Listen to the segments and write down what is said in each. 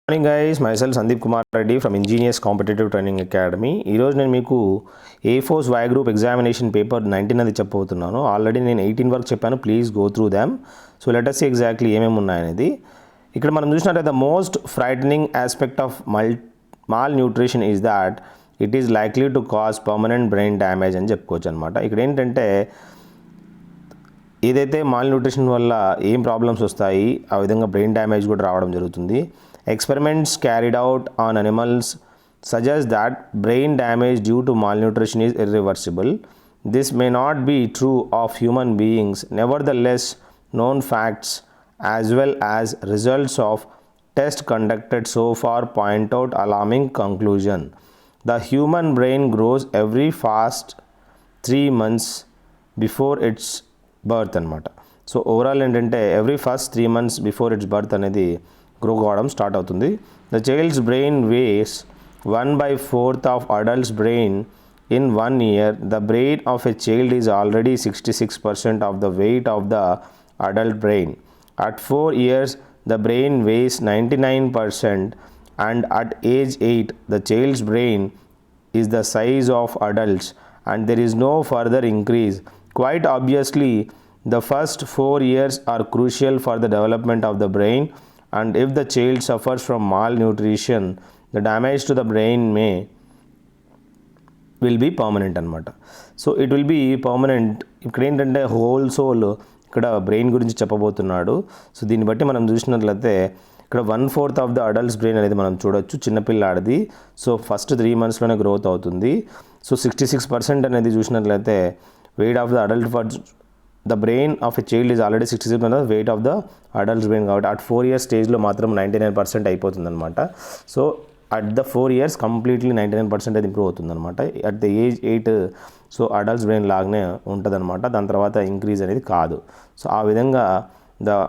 Morning guys, myself Sandeep Kumar Reddy from engineers competitive training academy. ఈరోజు నేను మీకు A4 Y group examination paper 19 అది చెప్పబోతున్నాను. ఆల్రెడీ నేను 18 వరకు చెప్పాను. Please go through them. So let us see exactly ఏమేమి ఉన్నాయనేది. ఇక్కడ మనం చూసినట్లయితే the most frightening aspect of malnutrition is that it is likely to cause permanent brain damage అని చెప్పుకోవచ్చు అనమాట. ఇక్కడ ఏంటంటే ఏదైతే మాల్ న్యూట్రిషన్ వల్ల ఏం ప్రాబ్లమ్స్ వస్తాయి, ఆ విధంగా బ్రెయిన్ డ్యామేజ్ కూడా రావడం జరుగుతుంది. Experiments carried out on animals suggest that brain damage due to malnutrition is irreversible. This may not be true of human beings. Nevertheless, known facts as well as results of tests conducted so far point out alarming conclusion. The human brain grows every fast 3 months before its birth అనమాట. So overall ఏంటంటే every first 3 months before its birth అనేది grow కావడం start అవుతుంది. The child's brain was 1/4 of adults brain in 1 year. The brain of a child is already 66% of the weight of the adult brain. At 4 years the brain was 99% and at age 8 the child's brain is the size of adults and there is no further increase. Quite obviously, the first 4 years are crucial for the development of the brain, and if the child suffers from malnutrition, the damage to the brain will be permanent అనమాట. So it will be permanent. ఇక్కడ ఏంటంటే whole soul ఇక్కడ brain గురించి చెప్పబోతున్నాడు. So దీన్ని బట్టి మనం చూసినట్లయితే ఇక్కడ 1/4 ఆఫ్ ద అడల్ట్స్ బ్రెయిన్ అనేది మనం చూడొచ్చు, చిన్నపిల్లాడిది. సో ఫస్ట్ 3 monthsలోనే గ్రోత్ అవుతుంది. సో 66% అనేది చూసినట్లయితే wait of the adult for the brain of a child is already 66% wait of the adults brain. కాబట్టి అట్ 4 years స్టేజ్లో మాత్రం 99% అయిపోతుంది అనమాట. So at the 4 years completely 99% అది ఇంప్రూవ్ అవుతుంది అనమాట. At the age 8 so adults brain లాగానే ఉంటుంది అనమాట. దాని తర్వాత ఇంక్రీజ్ అనేది కాదు. సో ఆ విధంగా the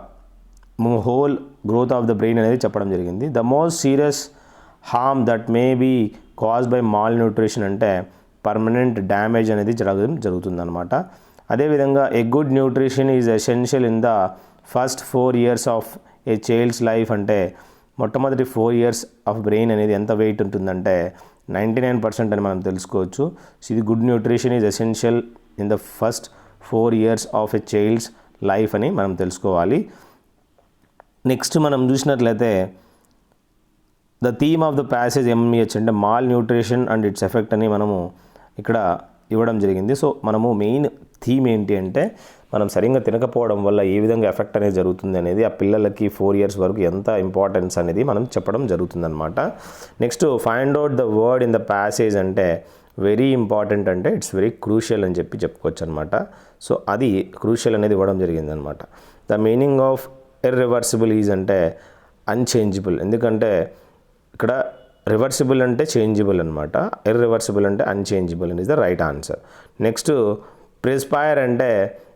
whole growth of the brain అనేది చెప్పడం జరిగింది. The most serious harm that may be cause by malnutrition అంటే పర్మనెంట్ డ్యామేజ్ అనేది జరుగుతుంది అనమాట. అదేవిధంగా a good nutrition is essential in the first 4 years of a child's life అంటే మొట్టమొదటి 4 years ఆఫ్ బ్రెయిన్ అనేది ఎంత వెయిట్ ఉంటుందంటే 99% అని మనం తెలుసుకోవచ్చు. సో ఇది good nutrition is essential in the first 4 years of a child's life అని మనం తెలుసుకోవాలి. నెక్స్ట్ మనం చూసినట్లయితే the theme of the passage MEH అంటే malnutrition and its effect అని మనము ఇక్కడ ఇవ్వడం జరిగింది. సో మనము మెయిన్ థీమ్ ఏంటి అంటే మనం సరిగ్గా తినకపోవడం వల్ల ఏ విధంగా ఎఫెక్ట్ అనేది జరుగుతుంది అనేది ఆ పిల్లలకి 4 years వరకు ఎంత ఇంపార్టెన్స్ అనేది మనం చెప్పడం జరుగుతుందన్నమాట. Next find out the word in the passage అంటే వెరీ ఇంపార్టెంట్ అంటే ఇట్స్ వెరీ క్రూషియల్ అని చెప్పొచ్చు అనమాట. సో అది క్రూషియల్ అనేది ఇవ్వడం జరిగిందనమాట. The meaning of irreversible is అంటే అన్చేంజబుల్. ఎందుకంటే ఇక్కడ రివర్సిబుల్ అంటే చేంజబుల్ అనమాట, ఇర్రివర్సిబుల్ అంటే అన్చేంజబుల్ అని is the right answer. Next perspire అంటే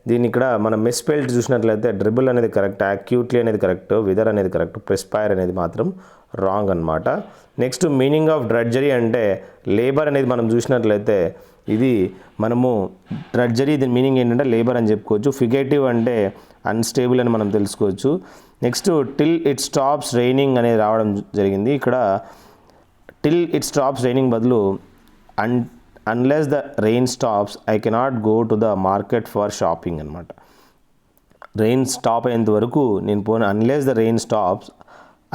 దీన్ని ఇక్కడ మనం మిస్పెల్ట్ చూసినట్లయితే డ్రిబుల్ అనేది కరెక్ట్, యాక్యూట్లీ అనేది కరెక్ట్, విదర్ అనేది కరెక్ట్, ప్రిస్పైర్ అనేది మాత్రం రాంగ్ అనమాట. నెక్స్ట్ మీనింగ్ ఆఫ్ డ్రడ్జరీ అంటే లేబర్ అనేది మనం చూసినట్లయితే ఇది మనము డ్రడ్జరీ దీని మీనింగ్ ఏంటంటే లేబర్ అని చెప్పుకోవచ్చు. ఫిగేటివ్ అంటే అన్స్టేబుల్ అని మనం తెలుసుకోవచ్చు. Next till it stops raining అనేది రావడం జరిగింది. ఇక్కడ టిల్ ఇట్ స్టాప్స్ రైనింగ్ బదులు unless the rain stops I cannot go to the market for shopping అనమాట. రెయిన్ స్టాప్ అయ్యేంత వరకు నేను పోను, unless the rain stops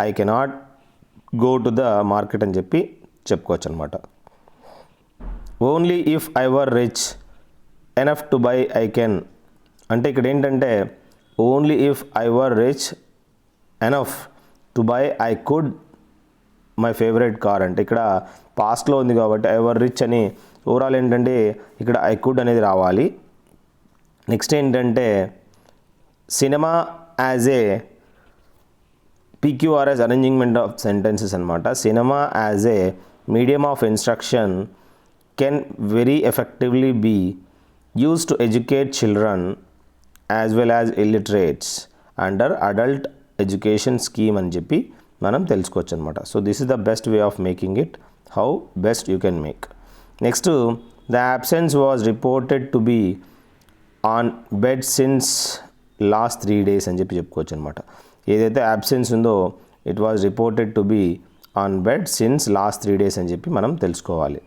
I cannot go to the market అని చెప్పుకోవచ్చు అనమాట. Only if I were rich enough to buy I can అంటే ఇక్కడ ఏంటంటే only if I were rich enough to buy I could my favourite car అంటే ఇక్కడ పాస్ట్లో ఉంది కాబట్టి ఐ వర్ రిచ్ అని ఓవరాల్ ఏంటంటే ఇక్కడ ఐ కుడ్ అనేది రావాలి. నెక్స్ట్ ఏంటంటే cinema as a PQRS arrangement of sentences అనమాట. Cinema as a medium of instruction can very effectively be use to educate children as well as illiterates under adult education scheme అని చెప్పి మనం తెలుసుకోవచ్చు అనమాట. So this is the best way of making it, how best you can make. Next the absence was reported to be on bed since last 3 days అని చెప్పుకోవచ్చు అనమాట. ఏదైతే absence ఉందో it was reported to be on bed since last 3 days అని చెప్పి మనం తెలుసుకోవాలి.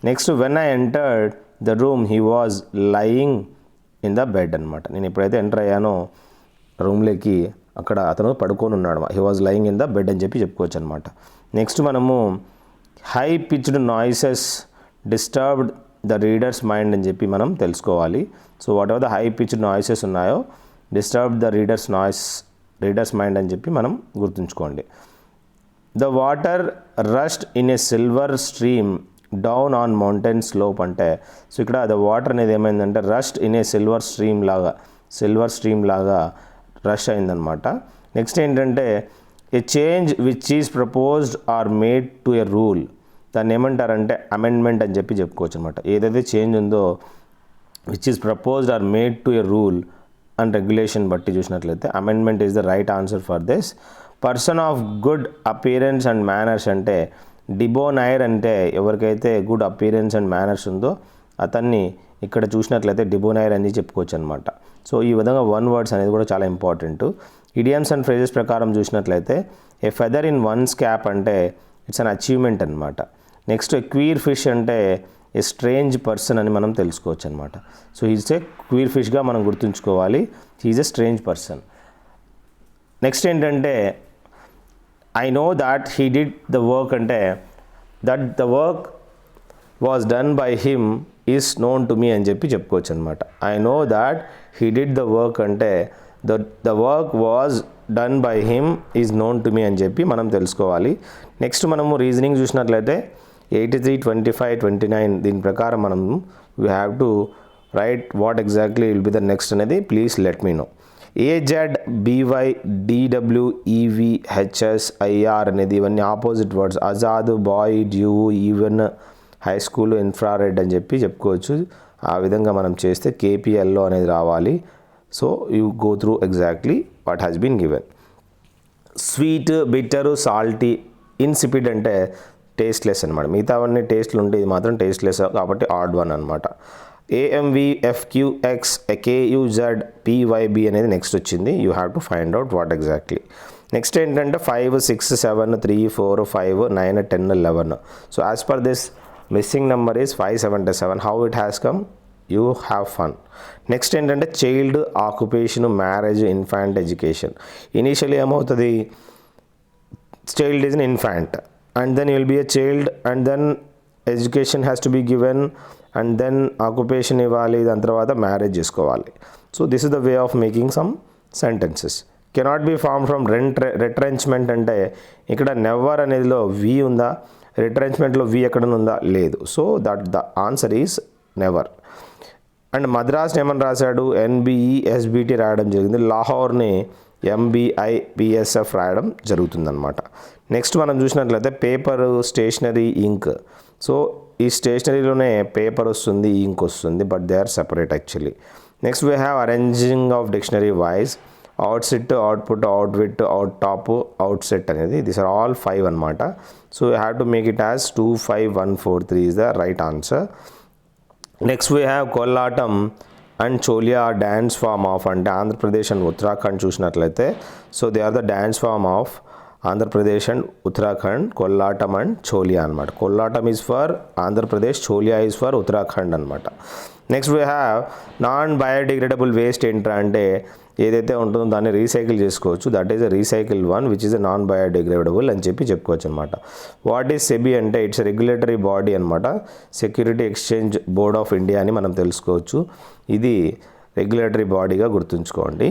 Next when I entered the room he was lying in the bed అనమాట. నేను ఎప్పుడైతే ఎంటర్ అయ్యానో రూమ్లోకి అక్కడ అతను పడుకొని ఉన్నాడు. He was lying in the bed అని చెప్పి చెప్పుకోవచ్చు అనమాట. నెక్స్ట్ మనము high pitched noises disturbed the readers mind అని చెప్పి మనం తెలుసుకోవాలి. So what ever the high pitched noises ఉన్నాయో డిస్టర్బ్ ద రీడర్స్ మైండ్ అని చెప్పి మనం గుర్తుంచుకోండి. The water rushed in a silver stream down on mountain slope అంటే సో ఇక్కడ ద వాటర్ అనేది ఏమైందంటే rushed in a silver stream లాగా రష్ అయిందనమాట. నెక్స్ట్ ఏంటంటే a change which is proposed or made to a rule, దాన్ని ఏమంటారంటే amendment అని చెప్పి చెప్పుకోవచ్చు అనమాట. ఏదైతే చేంజ్ ఉందో which is proposed or made to a rule and regulation బట్టి చూసినట్లయితే amendment is the right answer for this. Person of good appearance and manners అంటే డిబోనైర్ అంటే ఎవరికైతే గుడ్ అపియరెన్స్ అండ్ మేనర్స్ ఉందో అతన్ని ఇక్కడ చూసినట్లయితే డిబోనైర్ అని చెప్పుకోవచ్చు అనమాట. సో ఈ విధంగా 1 words అనేది కూడా చాలా ఇంపార్టెంట్. ఇడియమ్స్ అండ్ ఫ్రేజెస్ ప్రకారం చూసినట్లయితే a feather in one's cap అంటే ఇట్స్ అన్ అచీవ్మెంట్ అనమాట. నెక్స్ట్ క్వీర్ ఫిష్ అంటే ఏ స్ట్రేంజ్ పర్సన్ అని మనం తెలుసుకోవచ్చు అనమాట. సో ఈజ్ ఏ క్వీర్ ఫిష్గా మనం గుర్తుంచుకోవాలి, is a strange person. Next ఏంటంటే I know that he did the work అంటే that the work was done by him is known to me అని చెప్పి చెప్పుకోవచ్చు అనమాట. I know that he did the work అంటే the work was done by him is known to me అని చెప్పి మనం తెలుసుకోవాలి. నెక్స్ట్ మనము రీజనింగ్ చూసినట్లయితే 83, 25, 29 దీని ప్రకారం మనం we have to write what exactly will be the next అనేది please let me know. AZ, BY, DW, EV, HS, IR అనేది ఇవన్నీ opposite words. Azad, boy, due, even, high school, infrared అని చెప్పి చెప్పుకోవచ్చు. ఆ విధంగా మనం చేస్తే కేపీఎల్లో అనేది రావాలి. So you go through exactly what has been given. Sweet, bitter, salty, insipid అంటే టేస్ట్లెస్ అనమాట. మిగతా అవన్నీ టేస్ట్లు ఉంటే ఇది మాత్రం టేస్ట్లెస్ కాబట్టి ఆడ్ వన్ అనమాట. ఏఎంవి, ఎఫ్క్యూఎక్స్, కేయూజెడ్, పివైబి అనేది నెక్స్ట్ వచ్చింది. You have to find out what exactly. Next ఏంటంటే 5, 6, 7, 3, 4, 5, 9, 10, 11. So as per this missing number is 577. How it has come? You have fun. Next ఏంటంటే child, occupation, marriage, infant, education. Initially ఏమవుతుంది, child is an infant and then you will be a child and then education has to be given and then occupation ఇవ్వాలి, దాని తర్వాత marriage చేసుకోవాలి. So this is the way of making some sentences. Cannot be form from retrenchment అంటే ఇక్కడ never అనేదిలో వి ఉందా, రిట్రెంచ్మెంట్లో వి ఎక్కడ ఉందా, లేదు. So that the answer is never. And మద్రాస్ని ఏమని రాశాడు, ఎన్బిఈ ఎస్బిటి రాయడం జరిగింది. లాహోర్ని ఎంబిఐపిఎస్ఎఫ్ రాయడం జరుగుతుందన్నమాట. నెక్స్ట్ మనం చూసినట్లయితే పేపర్, స్టేషనరీ, ఇంక్. సో ఈ స్టేషనరీలోనే పేపర్ వస్తుంది, ఇంక్ వస్తుంది, but they are separate actually. Next we have arranging of dictionary wise, outsit, output, outwit, out top, outset అనేది దిస్ ఆర్ ఆల్ 5 అనమాట. So you have to make it as 2, 5, 1, 4, 3 is the right answer. Next we have Kolatam and Choliya dance form of అంటే Andhra Pradesh and Uttarakhand చూసినట్లయితే so they are the dance form of Andhra Pradesh and Uttarakhand, Kolatam and Choliya అనమాట. Kolatam is for Andhra Pradesh, Choliya is for Uttarakhand అనమాట. Next we have non biodegradable waste ఏంట్రా అంటే ఏదైతే ఉంటుందో దాన్ని recycle చేసుకోవచ్చు. That is a recycle one which is a non biodegradable అని చెప్పి చెప్పుకోవచ్చు అనమాట. వాట్ ఈస్ సెబీ అంటే ఇట్స్ రెగ్యులేటరీ బాడీ అనమాట. Security exchange board of India అని మనం తెలుసుకోవచ్చు. ఇది రెగ్యులేటరీ బాడీగా గుర్తుంచుకోండి.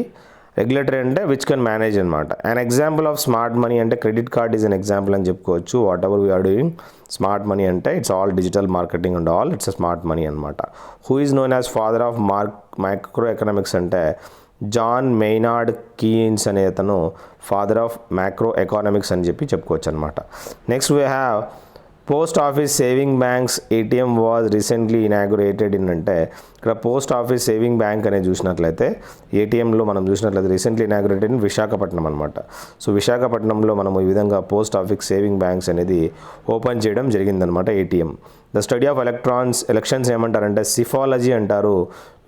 రెగ్యులేటరీ అంటే విచ్ కెన్ మేనేజ్ అనమాట. An example of smart money అంటే credit card is an example అని చెప్పుకోవచ్చు. Whatever we are doing smart money అంటే it's all digital marketing and all it's a smart money అనమాట. Who is known as father of micro economics అంటే John Maynard Keynes అనే అతను father of micro economics అని చెప్పి చెప్పుకోవచ్చు అనమాట. Next we have post office saving banks ATM was recently inaugurated in అంటే ఇక్కడ పోస్ట్ ఆఫీస్ సేవింగ్ బ్యాంక్ అనేది చూసినట్లయితే ఏటీఎంలో మనం చూసినట్లయితే రీసెంట్లీ ఇనాగ్యురేటెడ్ ఇన్ విశాఖపట్నం అనమాట. సో విశాఖపట్నంలో మనం ఈ విధంగా పోస్ట్ ఆఫీస్ సేవింగ్ బ్యాంక్స్ అనేది ఓపెన్ చేయడం జరిగిందనమాట ATM. The study of elections ఏమంటారంటే సిఫాలజీ అంటారు,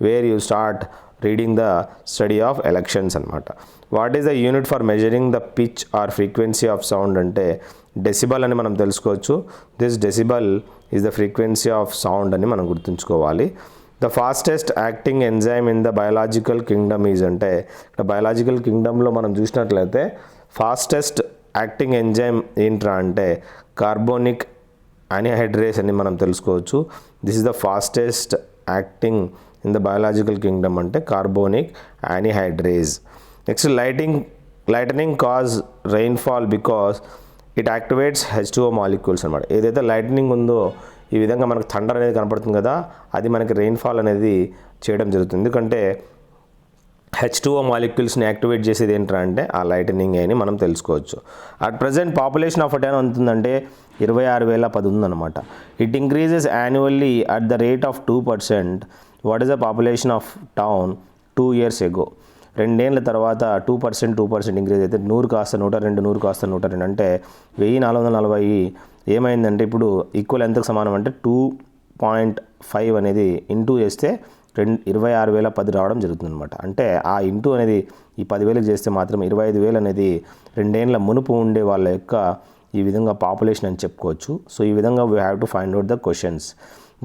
where you start reading the study of elections అనమాట. What is the unit for measuring the pitch or frequency of sound అంటే decibel అని మనం తెలుసుకోవచ్చు. This decibel is the frequency of sound అని మనం గుర్తుంచుకోవాలి. The fastest acting enzyme in the biological kingdom is అంటే ఇక్కడ బయాలజికల్ కింగ్డమ్లో మనం చూసినట్లయితే ఫాస్టెస్ట్ యాక్టింగ్ ఎంజైమ్ ఏంట్రా అంటే కార్బోనిక్ యానిహైడ్రేస్ అని మనం తెలుసుకోవచ్చు. This is the fastest acting in the biological kingdom అంటే carbonic anhydrase. Next lightning cause rainfall because it activates H2O molecules అనమాట. ఏదైతే లైటనింగ్ ఉందో ఈ విధంగా మనకు థండర్ అనేది కనపడుతుంది కదా, అది మనకి రెయిన్ఫాల్ అనేది చేయడం జరుగుతుంది. ఎందుకంటే H2O మాలిక్యూల్స్ని యాక్టివేట్ చేసేది ఏంట్రా అంటే ఆ లైటనింగ్ అని మనం తెలుసుకోవచ్చు. At present population of attend ఉంటుందంటే 26,010 ఉందన్నమాట. It increases annually at the rate of 2%. What is the population of town 2 years ago? 2 ఏళ్ళ తర్వాత 2% ఇంక్రీజ్ అయితే 100 కాస్త 102, 100 కాస్త 102 అంటే 1440 ఏమైందంటే ఇప్పుడు ఈక్వల్ ఎంతకు సమానం అంటే 2.5 అనేది ఇంటూ చేస్తే 26,010 రావడం జరుగుతుంది అనమాట. అంటే ఆ ఇంటూ అనేది ఈ 10,000కి చేస్తే మాత్రం 25,000 అనేది 2 ఏళ్ళ మునుపు ఉండే వాళ్ళ యొక్క ఈ విధంగా పాపులేషన్ అని చెప్పుకోవచ్చు. సో ఈ విధంగా we have to find out the questions.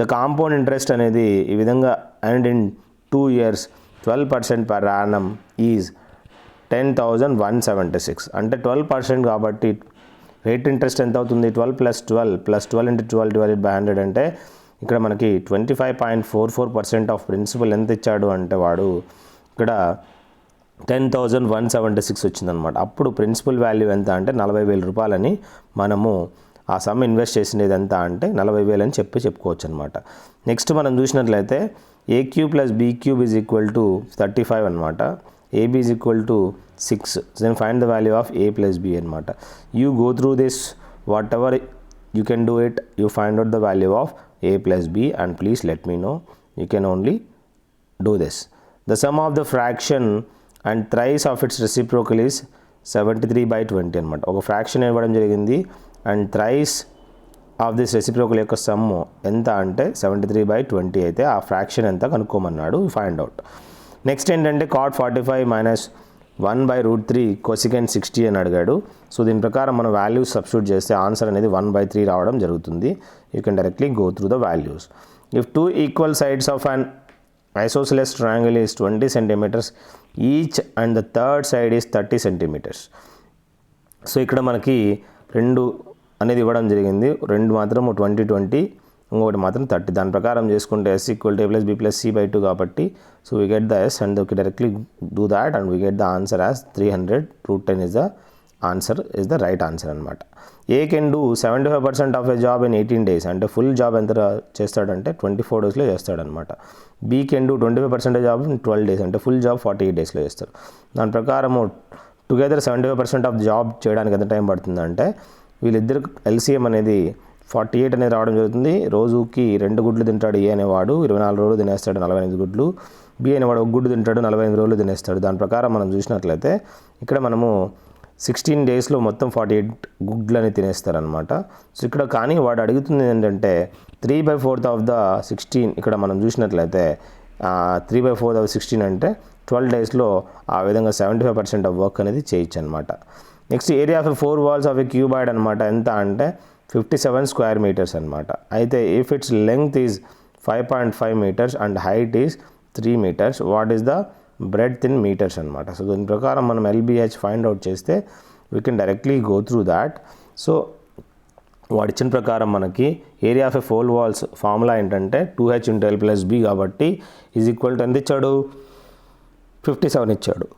The compound interest అనేది ఈ విధంగా and in 2 years 12% per annum is 10,176 అంటే 12% కాబట్టి రేట్ ఇంట్రెస్ట్ ఎంత అవుతుంది? 12 + 12 + 12 × 12 డివైడెడ్ బై 100 అంటే ఇక్కడ మనకి 25.44% ఆఫ్ ప్రిన్సిపల్ ఎంత ఇచ్చాడు అంటే వాడు ఇక్కడ 10,176 వచ్చిందనమాట. అప్పుడు ప్రిన్సిపల్ వాల్యూ ఎంత అంటే 40,000 రూపాయలని మనము ఆ సమ్ ఇన్వెస్ట్ చేసినది ఎంత అంటే 40,000 అని చెప్పుకోవచ్చు అనమాట. నెక్స్ట్ మనం చూసినట్లయితే A³ + B³ is equal to 35 అనమాట. AB is equal to 6. Then find the value of A + B అనమాట. You go through this whatever you can do it, you find out the value of A + B and please let me know. You can only do this. The sum of the fraction and thrice of its reciprocal is 73/20 అనమాట. ఒక fraction ఇవ్వడం జరిగింది and thrice of this reciprocal యొక్క sum ఎంత అంటే 73/20 అయితే ఆ fraction ఎంత కనుక్కోమన్నాడు. Find out. నెక్స్ట్ ఏంటంటే cot 45 - 1/√3 cosecant 60 అని అడిగాడు. సో దీని ప్రకారం మనం వాల్యూస్ సబ్స్టిట్యూట్ చేస్తే ఆన్సర్ అనేది 1/3 రావడం జరుగుతుంది. You can directly go through the values. If 2 equal sides of an isosceles triangle is 20 centimeters each and the third side is 30 centimeters. So ఇక్కడ మనకి 2 అనేది ఇవ్వడం జరిగింది. 2 మాత్రం 20, 20, ఇంకొకటి మాత్రం 30. దాని ప్రకారం చేసుకుంటే S = A + B + C/2 కాబట్టి so we get the S and we directly do that and we get the answer as 300√10 is the answer, is the right answer అనమాట. A can do 75% of a job in 18 days అంటే full job ఎంత చేస్తాడంటే 24 daysలో చేస్తాడనమాట. B can do 25% job in 12 days అంటే full job 48 daysలో చేస్తారు. దాని ప్రకారము టుగెదర్ 75% ఆఫ్ జాబ్ చేయడానికి ఎంత టైం పడుతుందంటే వీళ్ళిద్దరు LCM అనేది 48 అనేది రావడం జరుగుతుంది. రోజుకి 2 గుడ్లు తింటాడు ఏ అనేవాడు, 24 రోజులు తినేస్తాడు 48 గుడ్లు. బి అనేవాడు 1 గుడ్డు తింటాడు 48 రోజులు తినేస్తాడు. దాని ప్రకారం మనం చూసినట్లయితే ఇక్కడ మనము 16 daysలో మొత్తం 48 గుడ్లని తినేస్తారనమాట. సో ఇక్కడ కానీ వాడు అడుగుతుంది ఏంటంటే 3/4 ఆఫ్ ద 16. ఇక్కడ మనం చూసినట్లయితే 3/4 ఆఫ్ 16 అంటే 12 daysలో ఆ విధంగా 75% ఆఫ్ వర్క్ అనేది చేయొచ్చు అనమాట. Next area of 4 walls of a cuboid అనమాట ఎంత అంటే 57 square meters అనమాట. అయితే if its length is 5.5 meters and height is 3 meters, what is the breadth in metres అనమాట. సో దీని ప్రకారం మనం LBH ఫైండ్ అవుట్ చేస్తే we can directly go through that. సో వాడు ఇచ్చిన ప్రకారం మనకి area of a 4 walls formula ఏంటంటే 2H × L + B కాబట్టి ఈజ్ ఈక్వల్ టు ఎంత ఇచ్చాడు 57 ఇచ్చాడు.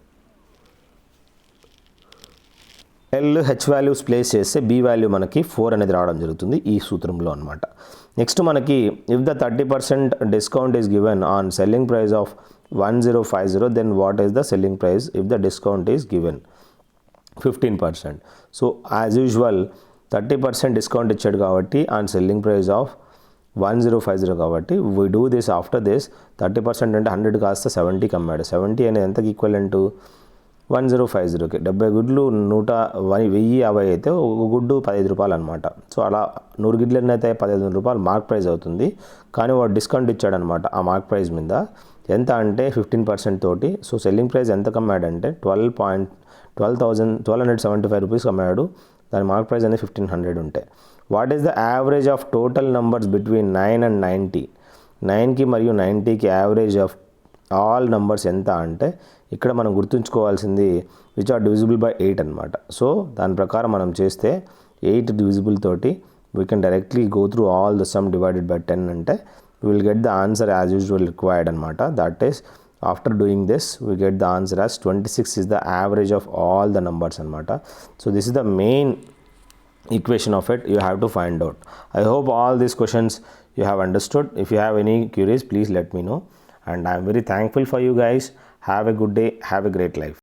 H వాల్యూస్ ప్లేస్ చేస్తే B వాల్యూ మనకి 4 అనేది రావడం జరుగుతుంది ఈ సూత్రంలో అనమాట. నెక్స్ట్ మనకి if the 30% discount is given on selling price of 1050 then what is the selling price if the discount is given 15%. So as usual 30% discount ఇచ్చాడు కాబట్టి ఆన్ సెల్లింగ్ ప్రైస్ ఆఫ్ 1050 కాబట్టి we do this after this 30% అంటే 100 కాస్త 70 కమ్మాడు. 70 అనేది ఎంతకి equivalent 1050కి 70 గుడ్లు 1050 అయితే ఒక గుడ్డు 15 రూపాయలు అనమాట. సో అలా 100 గుడ్లు ఎన్నైతే 15 రూపాయలు మార్క్ ప్రైస్ అవుతుంది. కానీ వాడు డిస్కౌంట్ ఇచ్చాడనమాట ఆ మార్క్ ప్రైస్ మీద. ఎంత అంటే 15% తోటి. సో సెల్లింగ్ ప్రైస్ ఎంత కమ్మాడంటే 1275 రూపీస్ అమ్మాడు. దాని మార్క్ ప్రైస్ అనేది 1500 ఉంటే. What is the average of total numbers between 9 and 90? 9కి మరియు 90కి యావరేజ్ ఆఫ్ ఆల్ నంబర్స్ ఎంత అంటే ఇక్కడ మనం గుర్తుంచుకోవాల్సింది విచ్ ఆర్ డివిజిబుల్ బై 8 అనమాట. సో దాని ప్రకారం మనం చేస్తే 8 డివిజిబుల్ తోటి we can directly go through all the sum divided by 10 అంటే we will get the answer as usual required anamata. That is, after doing this we get the answer as 26 is the average of all the numbers anamata. So this is the main equation of it. You have to find out. I hope all these questions you have understood. If you have any queries, please let me know, and I am very thankful for you guys. Have a good day. Have a great life.